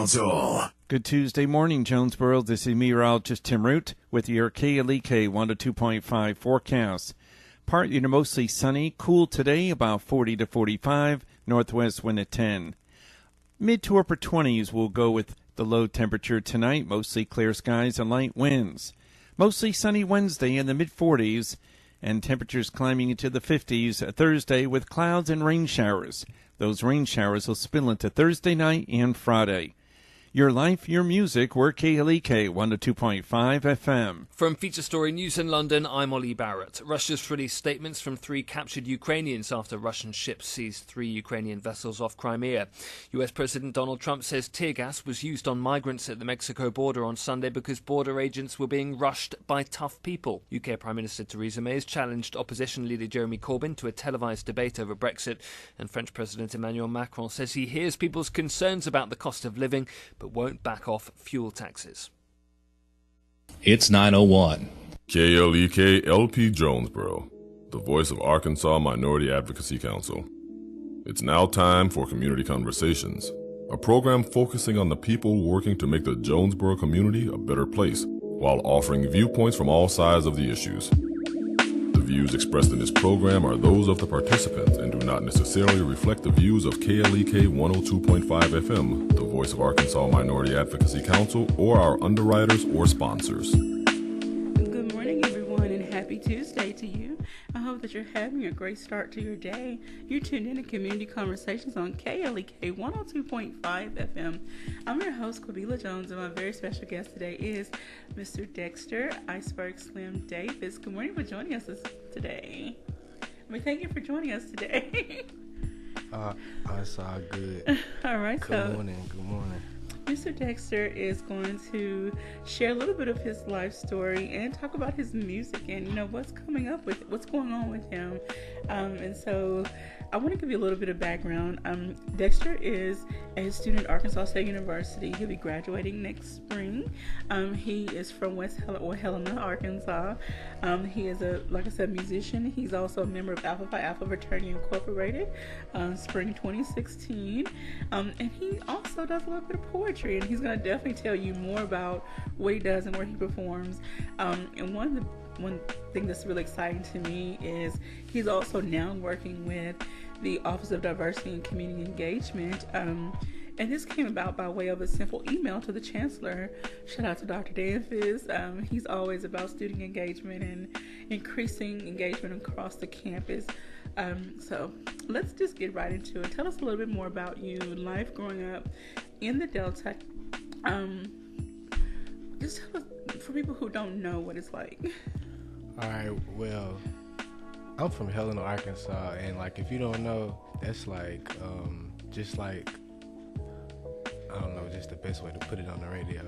Council. Good Tuesday morning, Jonesboro. This is meteorologist Tim Root with your KLEK 102.5 forecast. Partly to mostly sunny, cool today, about 40 to 45, northwest wind at 10. Mid to upper 20s will go with the low temperature tonight, mostly clear skies and light winds. Mostly sunny Wednesday in the mid-40s, and temperatures climbing into the 50s Thursday with clouds and rain showers. Those rain showers will spill into Thursday night and Friday. Your life, your music, we're KLEK 102.5 FM. From Feature Story News in London, I'm Ollie Barrett. Russia's released statements from 3 captured Ukrainians after Russian ships seized 3 Ukrainian vessels off Crimea. US President Donald Trump says tear gas was used on migrants at the Mexico border on Sunday because border agents were being rushed by tough people. UK Prime Minister Theresa May has challenged opposition leader Jeremy Corbyn to a televised debate over Brexit, and French President Emmanuel Macron says he hears people's concerns about the cost of living but won't back off fuel taxes. It's 9:01. KLEK LP Jonesboro, the voice of Arkansas Minority Advocacy Council. It's now time for Community Conversations, a program focusing on the people working to make the Jonesboro community a better place, while offering viewpoints from all sides of the issues. The views expressed in this program are those of the participants and do not necessarily reflect the views of KLEK 102.5 FM, the voice of Arkansas Minority Advocacy Council, or our underwriters or sponsors. Good morning, everyone, and happy Tuesday to you. I hope that you're having a great start to your day. You're tuned in to Community Conversations on KLEK 102.5 FM. I'm your host, Quabila Jones, and my very special guest today is Mr. Dexter Iceberg Slim Davis. Good morning for joining us today. Thank you for joining us today. It's all good. All right. Good morning. Mr. Dexter is going to share a little bit of his life story and talk about his music and, what's coming up with, what's going on with him. And so I want to give you a little bit of background. Dexter is a student at Arkansas State University. He'll be graduating next spring. He is from Helena, Arkansas. He is like I said, musician. He's also a member of Alpha Phi Alpha Fraternity Incorporated, spring 2016. And he also does a little bit of poetry, and he's going to definitely tell you more about what he does and where he performs. And one thing that's really exciting to me is he's also now working with the Office of Diversity and Community Engagement. And this came about by way of a simple email to the Chancellor. Shout out to Dr. Danfis. He's always about student engagement and increasing engagement across the campus. So let's just get right into it. Tell us a little bit more about you, life growing up in the Delta. Just tell us, for people who don't know what it's like. All right, well, I'm from Helena, Arkansas, and if you don't know, that's just I don't know, just the best way to put it on the radio.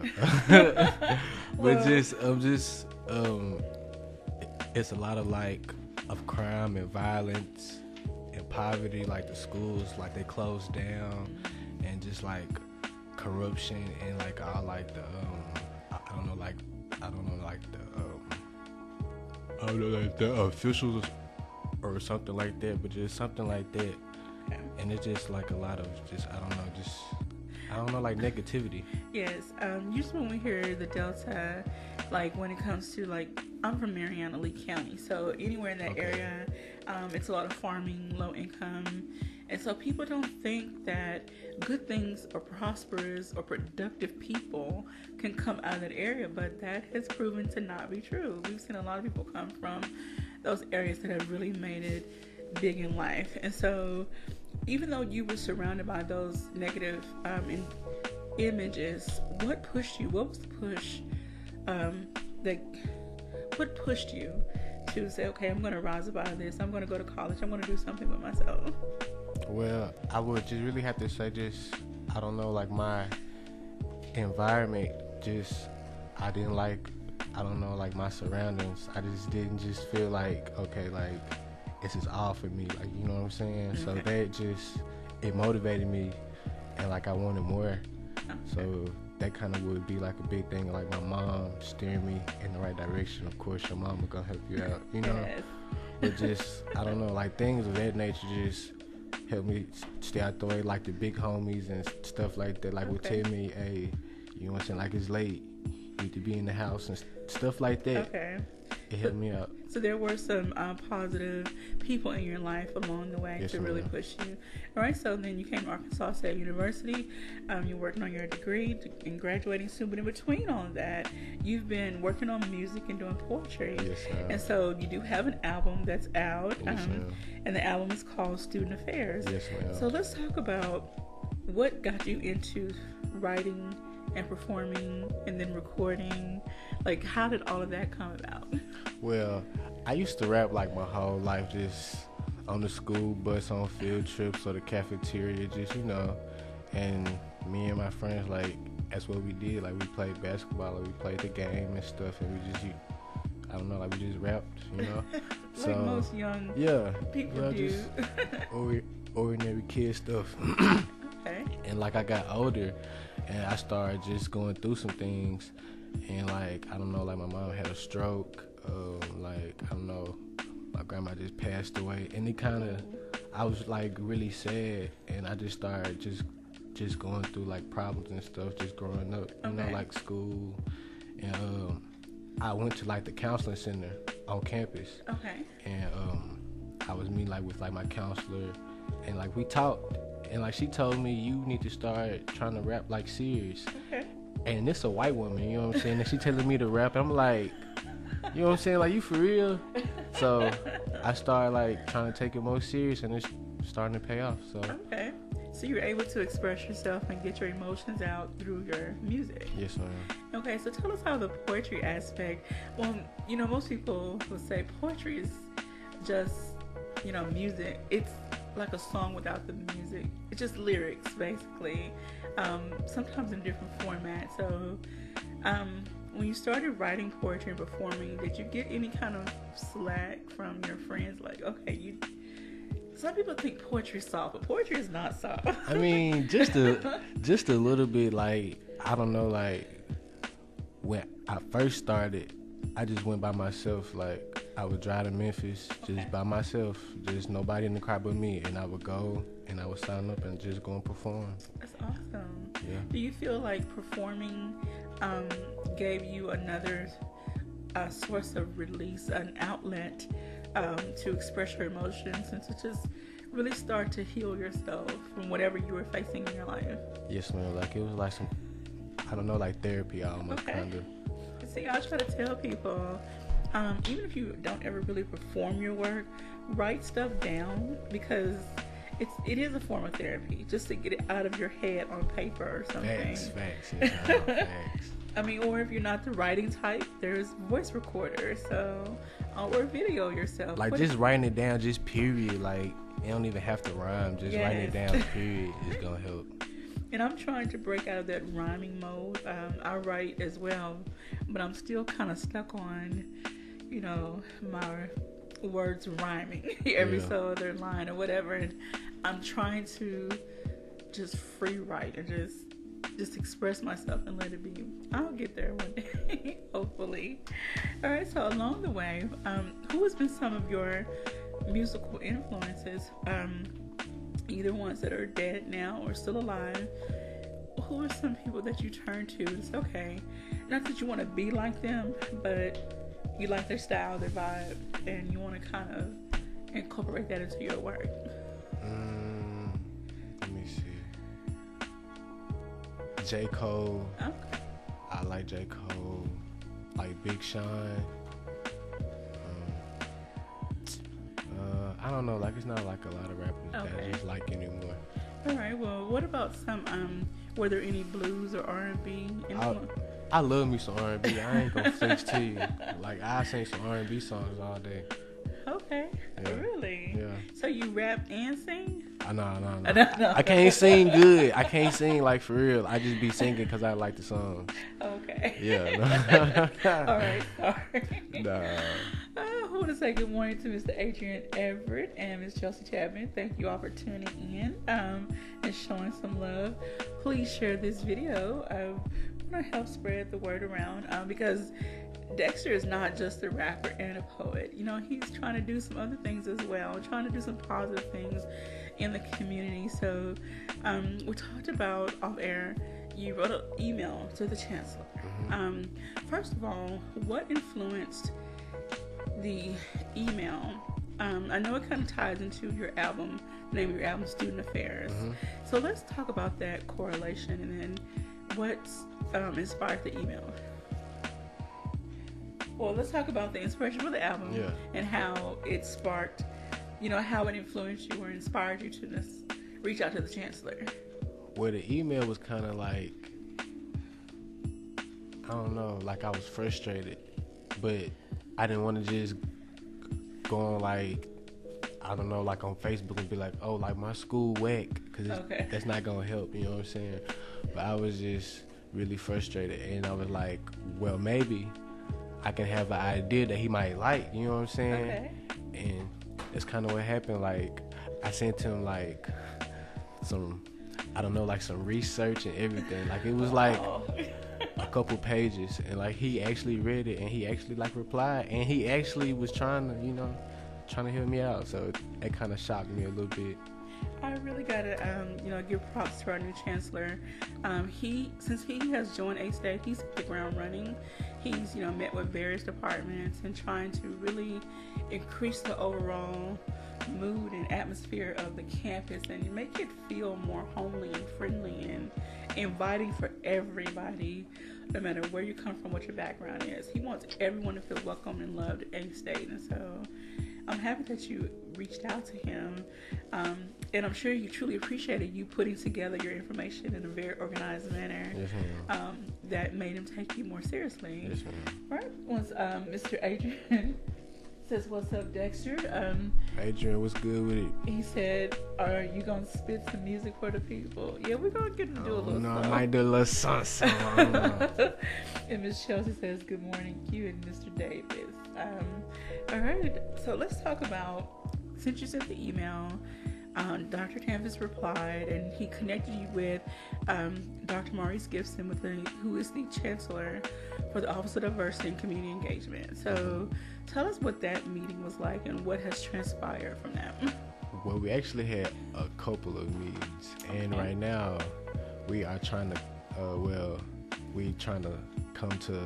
But it's a lot of crime and violence and poverty, the schools, they closed down, and just corruption and all the officials or something like that, but just something like that. And it's just a lot of negativity. Yes. Usually when we hear the Delta, when it comes to I'm from Mariana, Lee County, so anywhere in that area, it's a lot of farming, low income, and so people don't think that good things or prosperous or productive people can come out of that area, but that has proven to not be true. We've seen a lot of people come from those areas that have really made it big in life. And so even though you were surrounded by those negative images, what pushed you? What was the push what pushed you to say, okay, I'm going to rise above this, I'm going to go to college, I'm going to do something with myself? Well, I would just really have to say my environment, I didn't my surroundings. I just didn't feel this is all for me, you know what I'm saying? So that it motivated me, and I wanted more. So that kind of would be a big thing, my mom steering me in the right direction. Of course, your mama gonna help you out, But I don't know, things of that nature helped me stay out the way, like the big homies and stuff like that. Like would tell me, hey, you know what I'm saying? Like it's late, you need to be in the house and stuff like that. Okay. It helped me out. So there were some positive people in your life along the way to really push you. All right, so then you came to Arkansas State University. You're working on your degree and graduating soon. But in between all of that, you've been working on music and doing poetry. Yes, ma'am. And so you do have an album that's out. Yes, ma'am. And the album is called Student Affairs. Yes, ma'am. So let's talk about what got you into writing and performing and then recording. Like, how did all of that come about? Well, I used to rap like my whole life, just on the school bus, on field trips, or the cafeteria, just, you know. And me and my friends, like, that's what we did. Like, we played basketball, or we played the game and stuff, and we just, I don't know, like, we just rapped, you know. Like most young people do. Just ordinary kid stuff. Okay. And, like, I got older, and I started just going through some things. And, like, I don't know, like, my mom had a stroke. Like, I don't know, my grandma just passed away. And it kind of, I was, like, really sad. And I just started just going through, like, problems and stuff, just growing up, you know, like school. And I went to, like, the counseling center on campus. Okay. And I was meeting, like, with, like, my counselor. And, like, we talked. And, like, she told me, you need to start trying to rap, like, serious. Okay. And it's a white woman, you know what I'm saying? And she telling me to rap. I'm like, you know what I'm saying? Like, you for real? So I started, like, trying to take it more serious, and it's starting to pay off. So Okay. So you were able to express yourself and get your emotions out through your music. Yes, ma'am. Okay, so tell us how the poetry aspect. Well, you know, most people will say poetry is just, you know, music. It's like a song without the music. It's just lyrics, basically. Sometimes in different formats. So, when you started writing poetry and performing, did you get any kind of slack from your friends? Like, okay, some people think poetry is soft, but poetry is not soft. I mean, just a little bit. Like, I don't know. Like, when I first started, I just went by myself. Like, I would drive to Memphis just by myself, just nobody in the crowd but me, and I would go and I would sign up and just go and perform. That's awesome. Yeah. Do you feel like performing gave you another source of release, an outlet to express your emotions and to just really start to heal yourself from whatever you were facing in your life? Yes, man. Like, it was like some, I don't know, like therapy almost, kind of. See, I try to tell people, even if you don't ever really perform your work, write stuff down, because it is a form of therapy, just to get it out of your head on paper or something. Facts. Yes, facts. I mean, or if you're not the writing type, there's voice recorders, so or video yourself. Like, just writing it down, just period. Like, it don't even have to rhyme. Just writing it down, period, is gonna help. And I'm trying to break out of that rhyming mode. I write as well, but I'm still kind of stuck on, you know, my words rhyming every so other line or whatever. And I'm trying to just free write and just express myself and let it be. I'll get there one day, hopefully. All right, so along the way, who has been some of your musical influences? Either ones that are dead now or still alive. Who are some people that you turn to? It's okay, not that you want to be like them, but you like their style, their vibe, and you want to kind of incorporate that into your work. Let me see. J. Cole. Okay. I like J. Cole. Like Big Sean. I don't know, like, it's not like a lot of rappers that I just like anymore. All right, well, what about some, were there any blues or R&B? I love me some R&B. I ain't gonna flex to you. Like, I sing some R&B songs all day. Okay, really? Yeah. So you rap and sing? No. I can't sing good. I can't sing, like, for real. I just be singing because I like the song. Okay. Yeah. All right, sorry. Nah. I want to say good morning to Mr. Adrian Everett and Ms. Chelsea Chapman. Thank you all for tuning in and showing some love. Please share this video. I want to help spread the word around because Dexter is not just a rapper and a poet. You know, he's trying to do some other things as well, trying to do some positive things in the community. So we talked about off air, you wrote an email to the chancellor. First of all, what influenced the email? I know it kind of ties into your album, the name of your album, Student Affairs. So let's talk about that correlation, and then what's inspired the email. Well, let's talk about the inspiration for the album and how it sparked, you know, how it influenced you or inspired you to reach out to the chancellor. Well, the email was kind of like, I don't know, like I was frustrated, but I didn't want to just go on like, I don't know, like on Facebook and be like, oh, like my school whack, because that's not going to help, you know what I'm saying? But I was just really frustrated, and I was like, well, maybe I can have an idea that he might like, you know what I'm saying? And that's kind of what happened. Like, I sent him like some, I don't know, like some research and everything. Like, it was like a couple pages, and like he actually read it, and he actually like replied, and he actually was trying to, you know, trying to help me out. So it kind of shocked me a little bit. I really gotta, you know, give props to our new chancellor. Since he has joined A-State, he's hit the ground running. He's, you know, met with various departments and trying to really increase the overall mood and atmosphere of the campus and make it feel more homely and friendly and inviting for everybody, no matter where you come from, what your background is. He wants everyone to feel welcome and loved at A-State, and so I'm happy that you reached out to him, and I'm sure you truly appreciated you putting together your information in a very organized manner. Yes, ma'am. That made him take you more seriously. Yes, ma'am. Right? Once Mr. Adrian says, "What's up, Dexter?" Adrian, what's good with it? He said, "Are you gonna spit some music for the people?" Yeah, we're gonna get him to do a little. No, song. I might do a little song. I don't know. And Miss Chelsea says, "Good morning, Q and Mr. Davis." All right, so let's talk about, since you sent the email, Dr. Davis replied, and he connected you with Dr. Maurice Gibson, who is the chancellor for the Office of Diversity and Community Engagement. So tell us what that meeting was like and what has transpired from that. Well, we actually had a couple of meetings, and right now we are trying to, come to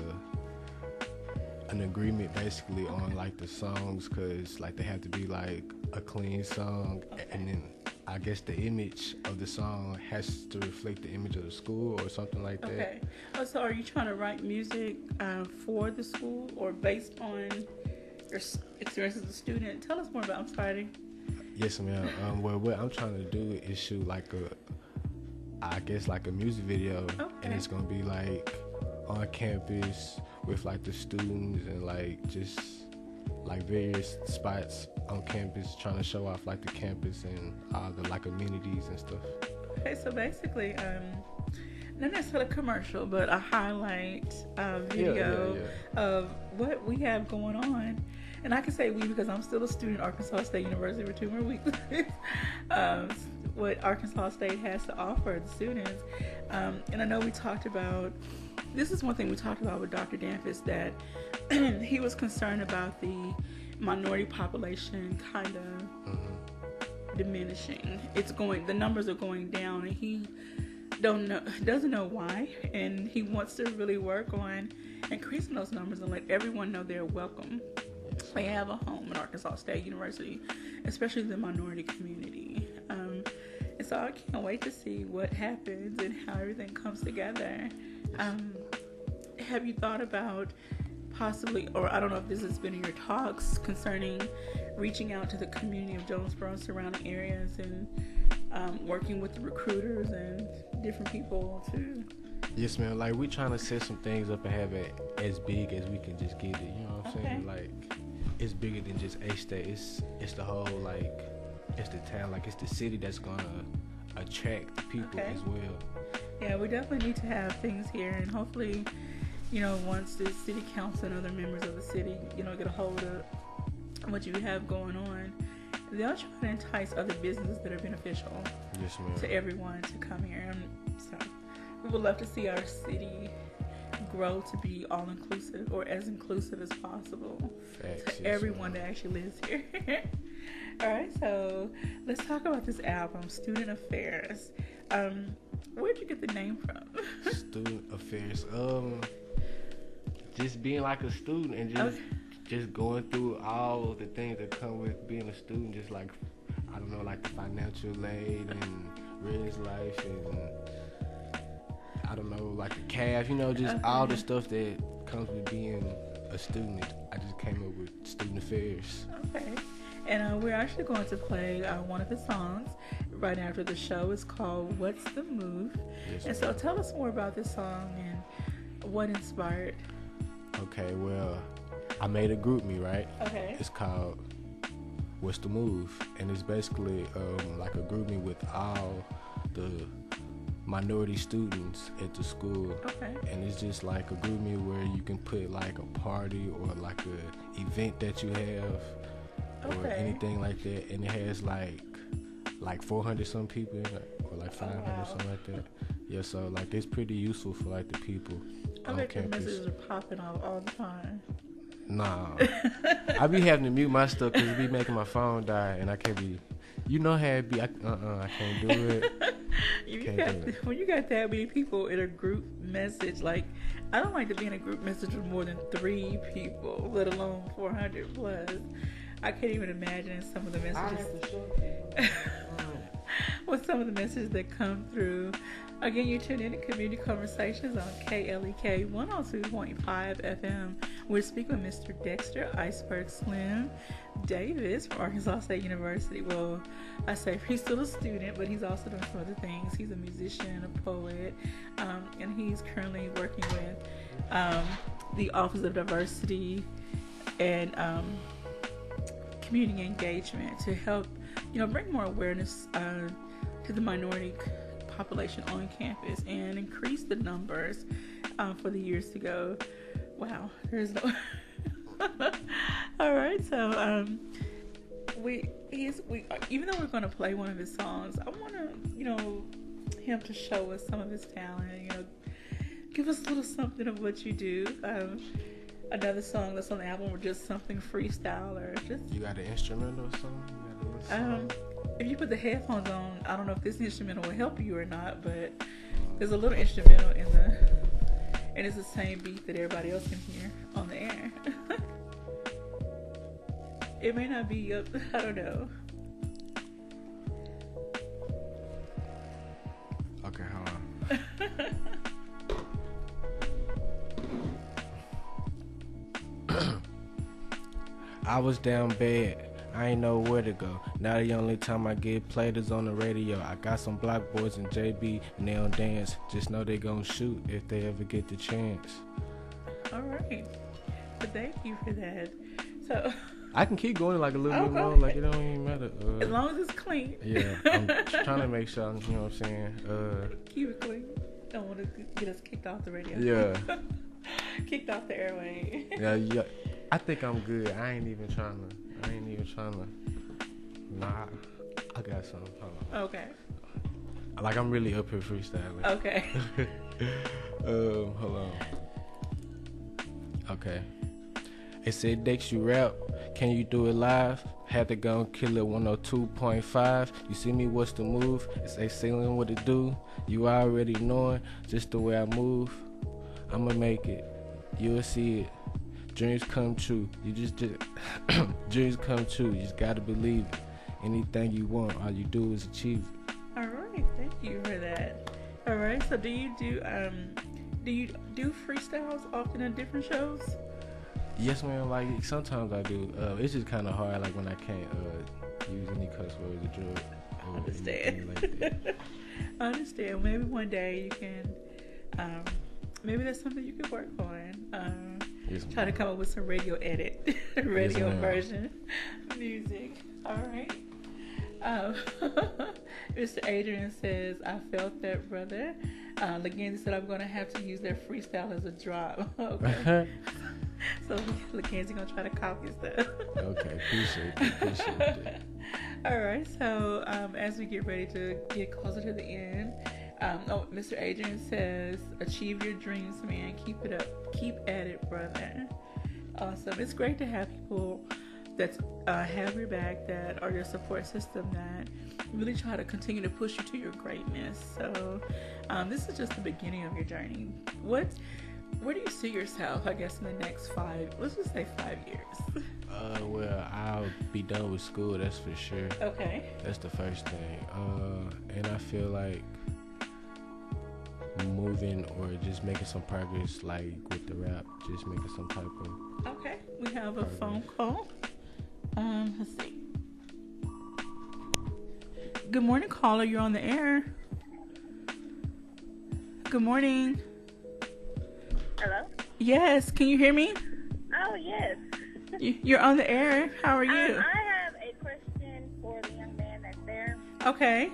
an agreement basically on like the songs, because like they have to be like a clean song, and then I guess the image of the song has to reflect the image of the school or something like that. Okay. So are you trying to write music for the school or based on your experience as a student? Tell us more about. I'm sorry. Yes, ma'am. Well, what I'm trying to do is shoot like a music video, and it's gonna be like on campus with like the students and like just like various spots on campus, trying to show off like the campus and all the like amenities and stuff. Okay, so basically, not necessarily a commercial, but a highlight video of what we have going on. And I can say we because I'm still a student at Arkansas State University for 2 more weeks. What Arkansas State has to offer the students. And I know we talked about, this is one thing we talked about with Dr. Danfus, that he was concerned about the minority population kind of diminishing. The numbers are going down, and he doesn't know why, and he wants to really work on increasing those numbers and let everyone know they're welcome. They have a home at Arkansas State University, especially the minority community. And so I can't wait to see what happens and how everything comes together. Have you thought about possibly, or I don't know if this has been in your talks, concerning reaching out to the community of Jonesboro and surrounding areas and working with the recruiters and different people to... Yes, man. Like, we trying to set some things up and have it as big as we can just get it. You know what I'm saying? Like, it's bigger than just A-State. It's the whole, like, it's the town. Like, it's the city that's going to attract the people as well. Yeah, we definitely need to have things here. And hopefully, you know, once the city council and other members of the city, you know, get a hold of what you have going on, they'll try to entice other businesses that are beneficial to everyone to come here. And so we would love to see our city grow to be all inclusive, or as inclusive as possible Facts, to yes, everyone that actually lives here. All right, so let's talk about this album, Student Affairs. Where'd you get the name from? Student Affairs. Just being like a student and just going through all the things that come with being a student, just like, I don't know, like the financial aid and Red's life and I don't know, like the cash, just all the stuff that comes with being a student. I just came up with Student Affairs. Okay. And we're actually going to play one of his songs right after the show. It's called What's the Move? Yes, and so tell us more about this song and what inspired. Okay, well, I made a group me, right? Okay. It's called What's the Move? And it's basically like a group me with all the minority students at the school. Okay. And it's just like a group me where you can put like a party or like a event that you have or anything like that. And it has like 400 some people in it, or like 500 something like that. Yeah, so like it's pretty useful for like the people I on bet the campus. messages are popping off all the time. Nah, I be having to mute my stuff because it be making my phone die, and I can't be. You know how it be. I can't do it. When you got that many people in a group message, like, I don't like to be in a group message with more than 3 people, let alone 400 plus. I can't even imagine some of the messages. With some of the messages that come through. Again, you tune in to Community Conversations on KLEK 102.5 FM. We're speaking with Mr. Dexter Iceberg Slim Davis from Arkansas State University. Well, I say he's still a student, but he's also doing some other things. He's a musician, a poet, and he's currently working with the Office of Diversity and community engagement to help, bring more awareness to the minority population on campus and increase the numbers for the years to go. Wow, there's no. All right, so we even though we're going to play one of his songs, I want to, him to show us some of his talent. Give us a little something of what you do. Another song that's on the album, or just something freestyle, or just. You got an instrumental or something? If you put the headphones on, I don't know if this instrumental will help you or not, but there's a little instrumental and it's the same beat that everybody else can hear on the air. It may not be up, I don't know. Okay, hold on. I was down bad. I ain't know where to go. Now the only time I get played is on the radio. I got some block boys and JB and they don't dance. Just know they gon' shoot if they ever get the chance. All right. But thank you for that. So I can keep going like a little bit more. Okay. Like it don't even matter. As long as it's clean. Yeah, I'm trying to make sure. You know what I'm saying? Keep it clean. Don't want to get us kicked off the radio. Yeah. Kicked off the airway. Yeah. I think I'm good. I ain't even trying to. Nah, I got something. Hold on. Okay. Like I'm really up here freestyling. Okay. Hold on. Okay. It said, Dex, you rap. Can you do it live? Had to go and kill it 102.5. You see me, what's the move? It's a ceiling, what it do? You already knowing just the way I move. I'ma make it. You'll see it. Dreams come true. You just dreams come true. You just gotta believe it. Anything you want, all you do is achieve it. All right, thank you for that. All right, so do you do freestyles often in different shows? Yes, man. Like sometimes I do. It's just kind of hard, like when I can't use any cuss words or drug. I understand. Like that. I understand. Maybe one day you can. Maybe that's something you could work on. Yes, try to come up with some radio edit, radio yes, version music. All right. Mr. Adrian says, I felt that, brother. Laganzi said, I'm going to have to use that freestyle as a drop. Okay. So Laganzi going to try to copy stuff. Okay, appreciate it. All right, so as we get ready to get closer to the end, Mr. Adrian says, achieve your dreams, man. Keep it up. Keep at it, brother. Awesome. It's great to have people that have your back, that are your support system, that really try to continue to push you to your greatness. So this is just the beginning of your journey. Where do you see yourself, I guess, in the next let's just say 5 years? Well, I'll be done with school, that's for sure. Okay. That's the first thing. And I feel like moving or just making some progress, like with the rap, just making some type of... Okay, we have a phone call. Let's see. Good morning, caller. You're on the air. Good morning. Hello? Yes, can you hear me? Oh, yes. You're on the air. How are you? I have a question for the young man that's there. Okay.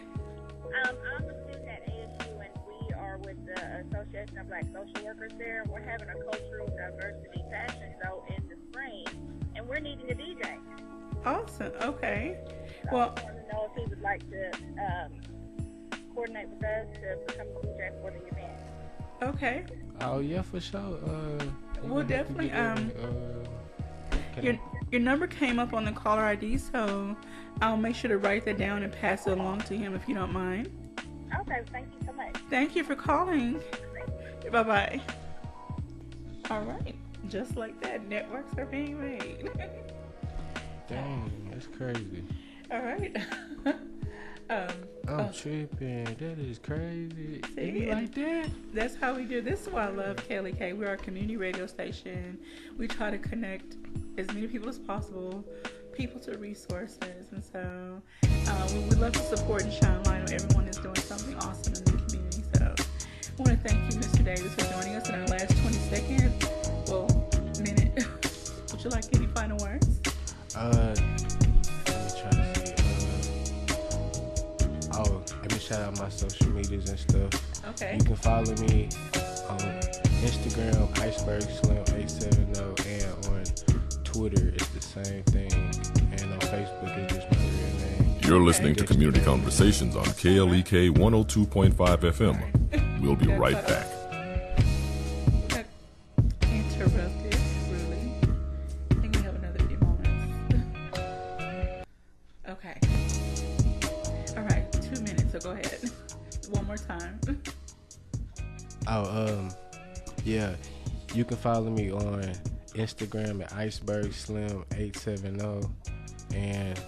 I'm a student at ASU, and we are with the Association of Black Social Workers there. We're having a cultural diversity fashion show in the spring, and we're needing a DJ. Awesome. Okay. So Well, I want to know if he would like to coordinate with us to become a DJ for the event. okay. Oh, yeah, for sure. We'll definitely, your number came up on the caller ID, so I'll make sure to write that down and pass it along to him if you don't mind. Okay, thank you so much. Thank you for calling. Bye-bye. All right. Just like that, networks are being made. Dang, that's crazy. All right. I'm tripping. That is crazy. See, You like that? That's how we do. This is why I love KLK. We're our community radio station. We try to connect as many people as possible, people to resources. And so we love to support and shine light on everyone that's doing something awesome in the community. So I want to thank you, Mr. Davis, for joining us in our last 20 seconds. Well, minute. Would you like any final words? Let me try to see. Let me shout out my social medias and stuff. Okay. You can follow me on Instagram, icebergslim870, and on Twitter, it's the same thing. And on Facebook, it's just my real name. You're listening to Community Conversations on KLEK 102.5 FM. We'll be right back. Interrupted, really. I think we have another few moments. Okay. All right, 2 minutes, so go ahead. One more time. Yeah. You can follow me on Instagram at icebergslim870, and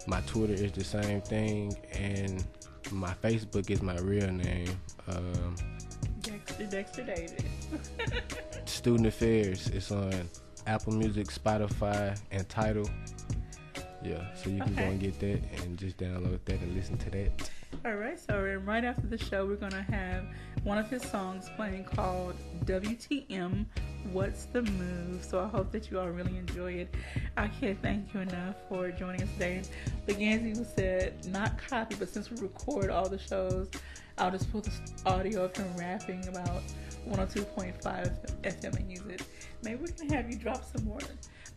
my Twitter is the same thing, and my Facebook is my real name. Dexter Davis. Student Affairs. It's on Apple Music, Spotify, and Tidal. Yeah, so you can go and get that and just download that and listen to that. All right, so right after the show, we're going to have one of his songs playing called WTM, What's the Move? So I hope that you all really enjoy it. I can't thank you enough for joining us today. Legansy said, not copy, but since we record all the shows, I'll just put the audio of him rapping about 102.5 FM and use it. Maybe we can have you drop some more.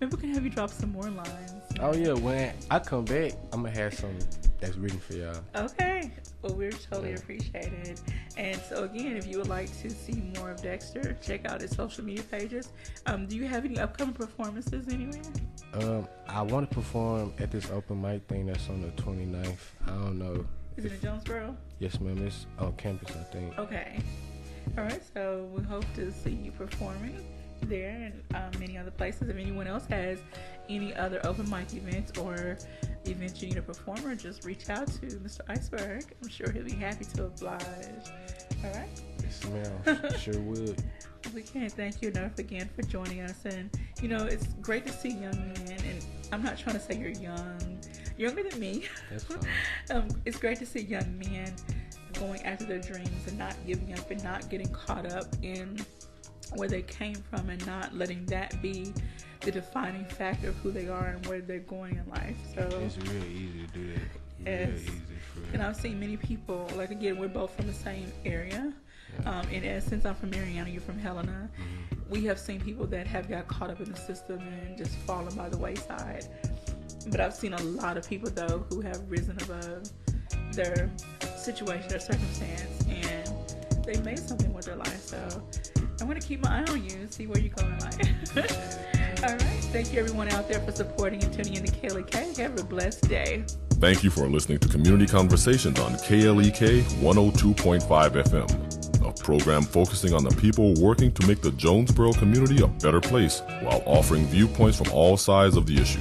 Maybe we can have you drop some more lines. Oh, yeah, when I come back, I'm going to have some that's written for y'all. Okay. Well, we're totally appreciated. And so, again, if you would like to see more of Dexter, check out his social media pages. Do you have any upcoming performances anywhere? I want to perform at this open mic thing that's on the 29th. I don't know. Is it in Jonesboro? Yes, ma'am. It's on campus, I think. Okay. All right. So we hope to see you performing there and many other places. If anyone else has any other open mic events or events you need a performer, just reach out to Mr. Iceberg. I'm sure he'll be happy to oblige. All right? Yes, ma'am. Sure would. We can't thank you enough again for joining us. And, you know, it's great to see young men. And I'm not trying to say you're younger than me. That's fine. It's great to see young men going after their dreams and not giving up and not getting caught up in where they came from and not letting that be the defining factor of who they are and where they're going in life. So it's real easy to do that. Real easy for real. And I've seen many people, like, again, we're both from the same area. Yeah. In essence, I'm from Mariana, you're from Helena. Mm-hmm. We have seen people that have got caught up in the system and just fallen by the wayside. But I've seen a lot of people, though, who have risen above their situation, their circumstance, and they made something with their life. So I'm going to keep my eye on you and see where you go in life. All right. Thank you, everyone out there, for supporting and tuning in to KLEK. Have a blessed day. Thank you for listening to Community Conversations on KLEK 102.5 FM, a program focusing on the people working to make the Jonesboro community a better place while offering viewpoints from all sides of the issue.